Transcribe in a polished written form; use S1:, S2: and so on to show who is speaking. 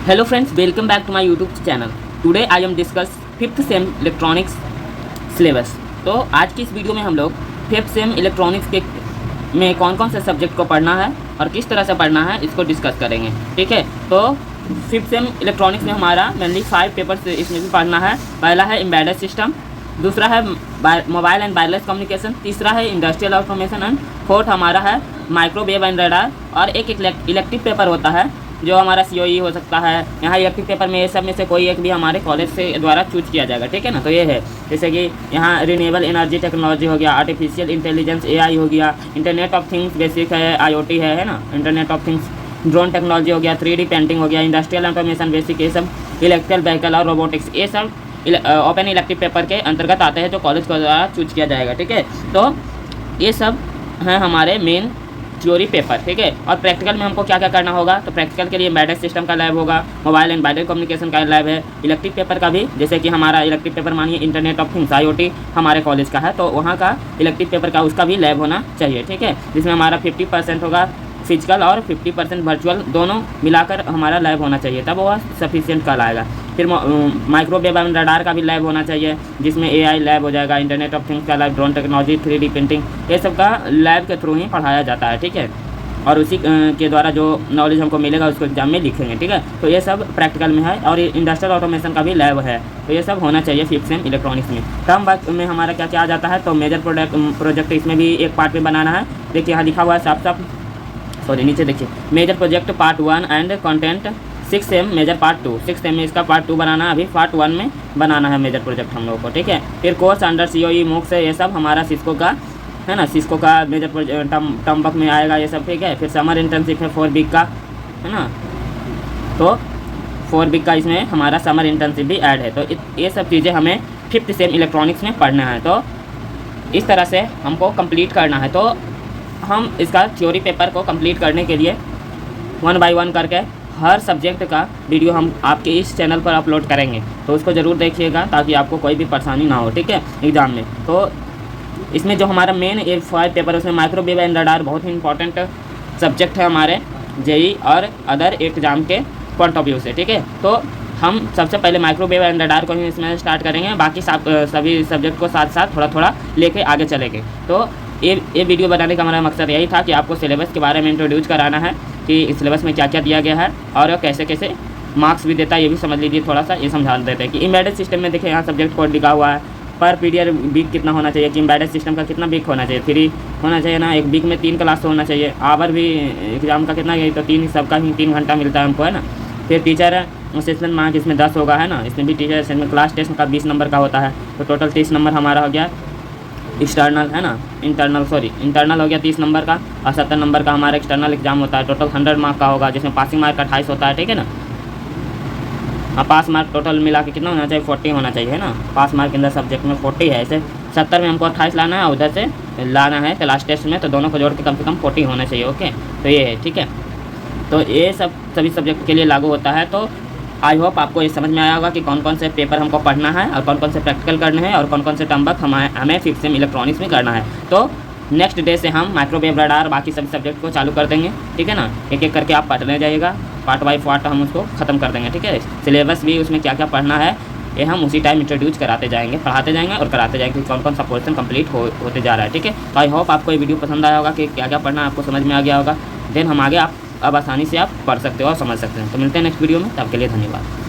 S1: Hello friends, welcome back to my YouTube channel. Today I am discuss 5th same electronics syllabus. तो आज की इस video में हम लोग 5th सेम इलेक्ट्रॉनिक्स के में कौन कौन से सब्जेक्ट को पढ़ना है और किस तरह से पढ़ना है इसको डिस्कस करेंगे। ठीक है, तो 5th सेम इलेक्ट्रॉनिक्स में हमारा मेनली 5 पेपर्स इसमें भी पढ़ना है। पहला है एम्बेडेड सिस्टम, दूसरा है मोबाइल एंड वायरलेस कम्युनिकेशन, तीसरा है इंडस्ट्रियल ऑटोमेशन एंड फोर्थ हमारा है माइक्रोवेव एंड रडार। और एक इलेक्टिव पेपर होता है जो हमारा COE हो सकता है। यहाँ इलेक्टिव पेपर में ये सब में से कोई एक भी हमारे कॉलेज से द्वारा चूज किया जाएगा। ठीक है ना, तो ये है जैसे कि यहाँ रिन्यूएबल एनर्जी टेक्नोलॉजी हो गया, आर्टिफिशियल इंटेलिजेंस AI हो गया, इंटरनेट ऑफ थिंग्स बेसिक है, IoT है ना, internet of things, drone technology हो गया, 3D पेंटिंग हो गया, इंडस्ट्रियल ऑटोमेशन बेसिक, ये सब इलेक्ट्रिकल व्हीकल और रोबोटिक्स, ये सब ओपन इलेक्टिव पेपर के अंतर्गत आते हैं जो कॉलेज के द्वारा चूज किया जाएगा। ठीक है, तो ये सब हैं हमारे मेन थ्योरी पेपर। ठीक है, और प्रैक्टिकल में हमको क्या क्या करना होगा, तो प्रैक्टिकल के लिए एम्बेडेड सिस्टम का लैब होगा, मोबाइल एंड वायरलेस कम्युनिकेशन का लैब है, इलेक्टिव पेपर का भी, जैसे कि हमारा इलेक्टिव पेपर मानिए इंटरनेट ऑफ थिंग्स IoT हमारे कॉलेज का है, तो वहाँ का इलेक्टिव पेपर का उसका भी लैब होना चाहिए। ठीक है, जिसमें हमारा 50% होगा फिजिकल और 50% वर्चुअल, दोनों मिलाकर हमारा लैब होना चाहिए, तब वह सफिशिएंट कहलाएगा। फिर माइक्रोवेव एंड रडार का भी लैब होना चाहिए, जिसमें AI लैब हो जाएगा, इंटरनेट ऑफ थिंग्स का lab, drone technology, 3D printing, ये सब का लैब के थ्रू ही पढ़ाया जाता है। ठीक है, और उसी के द्वारा जो नॉलेज हमको मिलेगा उसको एग्जाम में लिखेंगे। ठीक है, तो ये सब प्रैक्टिकल में है। और इंडस्ट्रियल ऑटोमेशन का भी लैब है, तो ये सब होना चाहिए 5th सेम इलेक्ट्रॉनिक्स में। टर्म वर्क में हमारा क्या क्या आ जाता है, तो मेजर प्रोजेक्ट इसमें भी एक पार्ट में बनाना है। देखिए यहाँ लिखा हुआ है साफ साफ, सॉरी नीचे देखिए, major project part 1 and content 6th sem major part 2। 6th sem में इसका पार्ट 2 बनाना है, अभी पार्ट 1 में बनाना है मेजर प्रोजेक्ट हम लोगों को। ठीक है, फिर कोर्स अंडर COE MOOCs है, ये सब हमारा सिस्को का है ना, सिस्को का मेजर टर्म वर्क में आएगा ये सब। ठीक है, फिर समर इंटर्नशिप है 4 वीक का, है ना, तो 4 वीक का इसमें हमारा समर इंटर्नशिप भी ऐड है। तो ये सब चीज़ें हमें 5th सेम इलेक्ट्रॉनिक्स में पढ़ना है। तो इस तरह से हमको कंप्लीट करना है। तो हम इसका थ्योरी पेपर को कंप्लीट करने के लिए 1 by 1 करके हर सब्जेक्ट का वीडियो हम आपके इस चैनल पर अपलोड करेंगे, तो उसको ज़रूर देखिएगा ताकि आपको कोई भी परेशानी ना हो। ठीक है, एग्ज़ाम में। तो इसमें जो हमारा मेन एक 5 पेपर है उसमें माइक्रोवेव एंड रडार बहुत ही इंपॉर्टेंट सब्जेक्ट है हमारे JEE और अदर एग्ज़ाम के पॉइंट ऑफ व्यू से। ठीक है, तो हम सबसे पहले माइक्रोवेव एंड रडार को ही इसमें स्टार्ट करेंगे, बाकी सभी सब्जेक्ट को साथ साथ थोड़ा थोड़ा लेके आगे चलेंगे। तो ये वीडियो बनाने का हमारा मकसद यही था कि आपको सिलेबस के बारे में इंट्रोड्यूस कराना है कि इस सिलेबस में क्या क्या दिया गया है और कैसे कैसे मार्क्स भी देता है, ये भी समझ लीजिए। थोड़ा सा ये समझा देते हैं कि एम्बेडेड सिस्टम में देखिए यहाँ सब्जेक्ट कोड लिखा हुआ है, पर पीरियड वीक कितना होना चाहिए, कि एम्बेडेड सिस्टम का कितना वीक होना चाहिए, 3 होना चाहिए ना, एक वीक में 3 क्लास तो होना चाहिए। आवर भी एग्जाम का कितना है, तो 3 सबका ही 3 घंटा मिलता है हमको, है ना। फिर टीचर असेसमेंट मार्क इसमें 10 होगा, है ना, इसमें भी टीचर असेसमेंट क्लास टेस्ट का 20 नंबर का होता है, तो टोटल 30 नंबर हमारा हो गया। एक्सटर्नल है ना, इंटरनल हो गया 30 नंबर का, और 70 नंबर का हमारा एक्सटर्नल एग्जाम होता है, टोटल 100 मार्क का होगा, जिसमें पासिंग मार्क 28 होता है। ठीक है ना, हाँ, पास मार्क टोटल मिला के कितना होना चाहिए, 40 होना चाहिए, है ना। पास मार्क अंदर सब्जेक्ट में 40 है, ऐसे 70 में हमको 28 लाना है, उधर से लाना है क्लास टेस्ट में, तो दोनों को जोड़ के कम से कम 40 होना चाहिए। ओके, तो ये है। ठीक है, तो ये सब सभी सब्जेक्ट के लिए लागू होता है। तो आई होप आपको ये समझ में आया होगा कि कौन कौन से पेपर हमको पढ़ना है और कौन कौन से प्रैक्टिकल करने हैं और कौन कौन से टर्म वर्क हमें 5th सेम इलेक्ट्रॉनिक्स में करना है। तो नेक्स्ट डे से हम माइक्रोवेव रडार बाकी सभी सब्जेक्ट को चालू कर देंगे। ठीक है ना, एक एक करके आप पढ़ने जाइएगा, पार्ट बाई पार्ट हम उसको ख़त्म कर देंगे। ठीक है, सिलेबस भी उसमें क्या क्या पढ़ना है ये हम उसी टाइम इंट्रोड्यूस कराते जाएंगे, पढ़ाते जाएंगे और कराते जाएंगे कि कौन कौन सा पोर्शन कंप्लीट होते जा रहा है। ठीक है, तो आई होप आपको ये वीडियो पसंद आया होगा कि क्या क्या पढ़ना आपको समझ में आ गया होगा। देन हम आगे आप अब आसानी से आप पढ़ सकते हो और समझ सकते हैं। तो मिलते हैं नेक्स्ट वीडियो में, तब के लिए धन्यवाद।